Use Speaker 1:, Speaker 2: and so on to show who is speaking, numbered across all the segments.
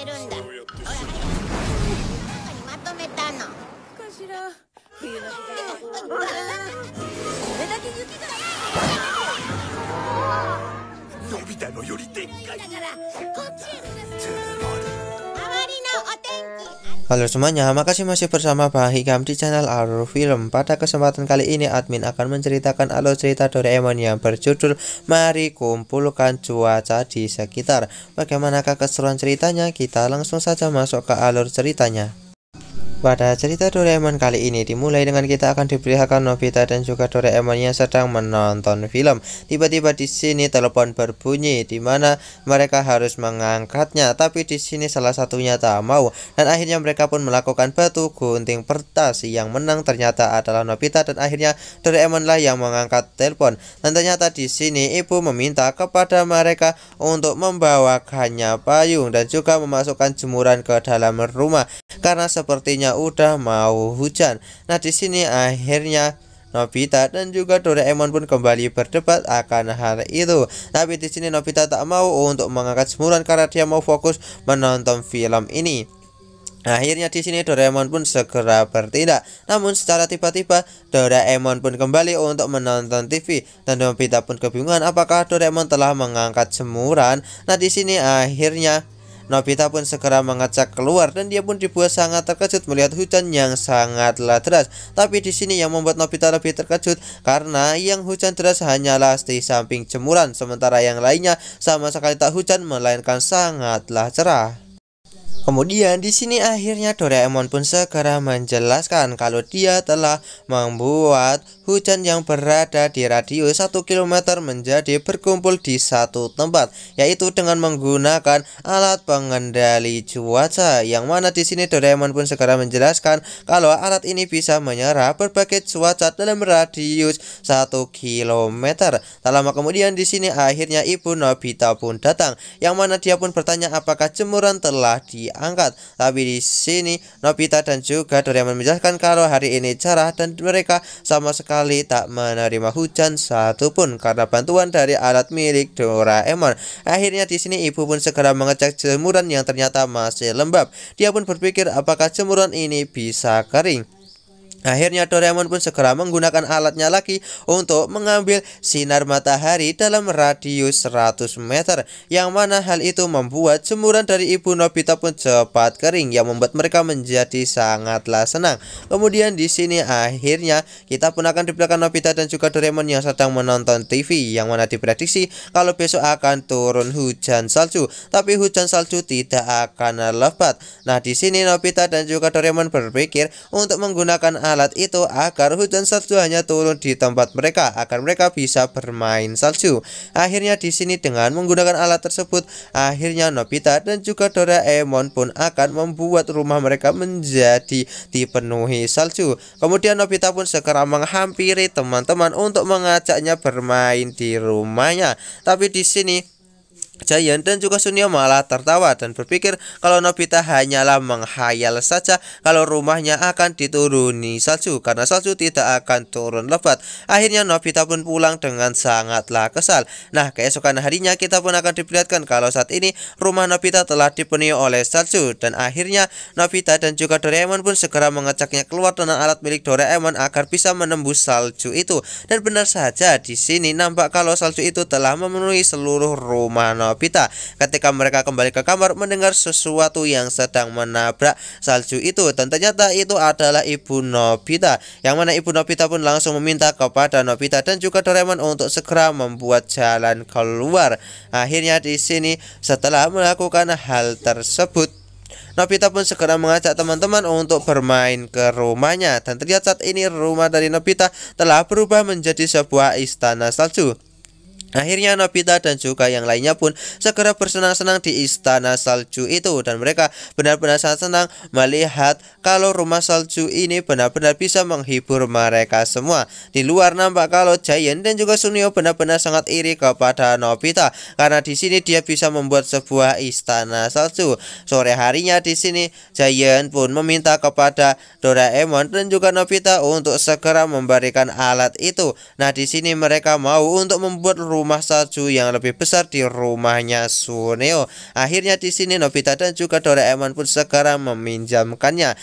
Speaker 1: るんだ。ほら、中にまとめたの。かしら。冬の日差しがこれだけ雪が。
Speaker 2: のび太のよりでっかい。
Speaker 1: だからこっちへ来なさい。周りのお天気。
Speaker 3: Halo semuanya, makasih masih bersama Bang Hikam di channel Alur Film. Pada kesempatan kali ini admin akan menceritakan alur cerita Doraemon yang berjudul Mari Kumpulkan Cuaca di Sekitar. Bagaimanakah keseruan ceritanya? Kita langsung saja masuk ke alur ceritanya. Pada cerita Doraemon kali ini dimulai dengan kita akan diperlihatkan Nobita dan juga Doraemon yang sedang menonton film. Tiba-tiba di sini telepon berbunyi di mana mereka harus mengangkatnya, tapi di sini salah satunya tak mau dan akhirnya mereka pun melakukan batu gunting kertas. Yang menang ternyata adalah Nobita dan akhirnya Doraemon lah yang mengangkat telepon. Dan ternyata di sini ibu meminta kepada mereka untuk membawakannya payung dan juga memasukkan jemuran ke dalam rumah karena sepertinya udah mau hujan. Nah, di sini akhirnya Nobita dan juga Doraemon pun kembali berdebat akan hal itu. Tapi di sini Nobita tak mau untuk mengangkat jemuran karena dia mau fokus menonton film ini. Akhirnya di sini Doraemon pun segera bertindak. Namun secara tiba-tiba Doraemon pun kembali untuk menonton TV dan Nobita pun kebingungan apakah Doraemon telah mengangkat jemuran. Nah, di sini akhirnya Nobita pun segera mengecek keluar dan dia pun dibuat sangat terkejut melihat hujan yang sangatlah deras. Tapi di sini yang membuat Nobita lebih terkejut karena yang hujan deras hanyalah di samping jemuran, sementara yang lainnya sama sekali tak hujan melainkan sangatlah cerah. Kemudian di sini akhirnya Doraemon pun segera menjelaskan kalau dia telah membuat hujan yang berada di radius 1 km menjadi berkumpul di satu tempat, yaitu dengan menggunakan alat pengendali cuaca. Yang mana di sini Doraemon pun segera menjelaskan kalau alat ini bisa menyerap berbagai cuaca dalam radius 1 km. Tak lama kemudian di sini akhirnya ibu Nobita pun datang, yang mana dia pun bertanya apakah jemuran telah diangkat. Tapi di sini Nobita dan juga Doraemon menjelaskan kalau hari ini cerah dan mereka sama sekali tak menerima hujan satupun karena bantuan dari alat milik Doraemon. Akhirnya di sini ibu pun segera mengecek jemuran yang ternyata masih lembab. Dia pun berpikir apakah jemuran ini bisa kering. Akhirnya Doraemon pun segera menggunakan alatnya lagi untuk mengambil sinar matahari dalam radius 100 meter, yang mana hal itu membuat jemuran dari ibu Nobita pun cepat kering, yang membuat mereka menjadi sangatlah senang. Kemudian di sini akhirnya kita pun akan diperlihatkan Nobita dan juga Doraemon yang sedang menonton TV, yang mana diprediksi kalau besok akan turun hujan salju, tapi hujan salju tidak akan lebat. Nah, di sini Nobita dan juga Doraemon berpikir untuk menggunakan alat itu agar hujan salju hanya turun di tempat mereka agar mereka bisa bermain salju. Akhirnya di sini dengan menggunakan alat tersebut, akhirnya Nobita dan juga Doraemon pun akan membuat rumah mereka menjadi dipenuhi salju. Kemudian Nobita pun segera menghampiri teman-teman untuk mengajaknya bermain di rumahnya. Tapi di sini Giant dan juga Sunio malah tertawa dan berpikir kalau Nobita hanyalah menghayal saja kalau rumahnya akan dituruni salju karena salju tidak akan turun lebat. Akhirnya Nobita pun pulang dengan sangatlah kesal. Nah, keesokan harinya kita pun akan diperlihatkan kalau saat ini rumah Nobita telah dipenuhi oleh salju dan akhirnya Nobita dan juga Doraemon pun segera mengeceknya keluar dengan alat milik Doraemon agar bisa menembus salju itu. Dan benar saja di sini nampak kalau salju itu telah memenuhi seluruh rumah Nobita. Ketika mereka kembali ke kamar mendengar sesuatu yang sedang menabrak salju itu, dan ternyata itu adalah ibu Nobita, yang mana ibu Nobita pun langsung meminta kepada Nobita dan juga Doraemon untuk segera membuat jalan keluar. Akhirnya di sini setelah melakukan hal tersebut, Nobita pun segera mengajak teman-teman untuk bermain ke rumahnya, dan terlihat saat ini rumah dari Nobita telah berubah menjadi sebuah istana salju. Akhirnya Nobita dan juga yang lainnya pun segera bersenang-senang di istana salju itu, dan mereka benar-benar sangat senang melihat kalau rumah salju ini benar-benar bisa menghibur mereka semua. Di luar nampak kalau Giant dan juga Sunio benar-benar sangat iri kepada Nobita karena di sini dia bisa membuat sebuah istana salju. Sore harinya di sini Giant pun meminta kepada Doraemon dan juga Nobita untuk segera memberikan alat itu. Nah, di sini mereka mau untuk membuat rumah salju yang lebih besar di rumahnya Suneo. Akhirnya di sini Nobita dan juga Doraemon pun segera meminjamkannya.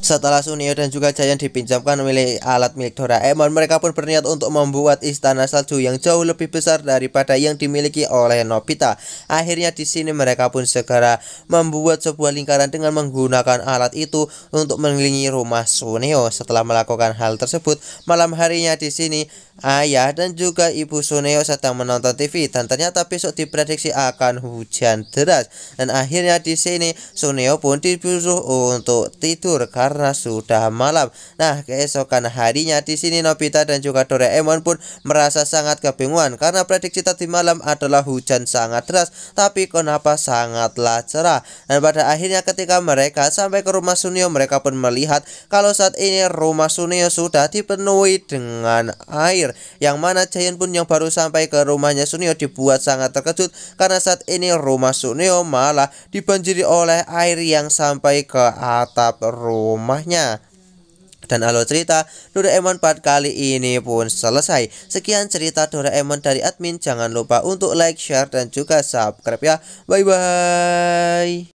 Speaker 3: Setelah Suneo dan juga Giant dipinjamkan alat milik Doraemon, mereka pun berniat untuk membuat istana salju yang jauh lebih besar daripada yang dimiliki oleh Nobita. Akhirnya di sini mereka pun segera membuat sebuah lingkaran dengan menggunakan alat itu untuk mengelilingi rumah Suneo. Setelah melakukan hal tersebut, malam harinya di sini ayah dan juga ibu Suneo sedang menonton TV dan ternyata besok diprediksi akan hujan deras. Dan akhirnya di sini Suneo pun disuruh untuk tidur karena sudah malam. Nah, keesokan harinya di sini Nobita dan juga Doraemon pun merasa sangat kebingungan karena prediksi tadi malam adalah hujan sangat deras, tapi kenapa sangatlah cerah. Dan pada akhirnya ketika mereka sampai ke rumah Suneo, mereka pun melihat kalau saat ini rumah Suneo sudah dipenuhi dengan air, yang mana Giant pun yang baru sampai ke rumahnya Suneo dibuat sangat terkejut karena saat ini rumah Suneo malah dibanjiri oleh air yang sampai ke atap rumahnya. Dan alur cerita Doraemon part kali ini pun selesai. Sekian cerita Doraemon dari admin. Jangan lupa untuk like, share, dan juga subscribe ya. Bye bye.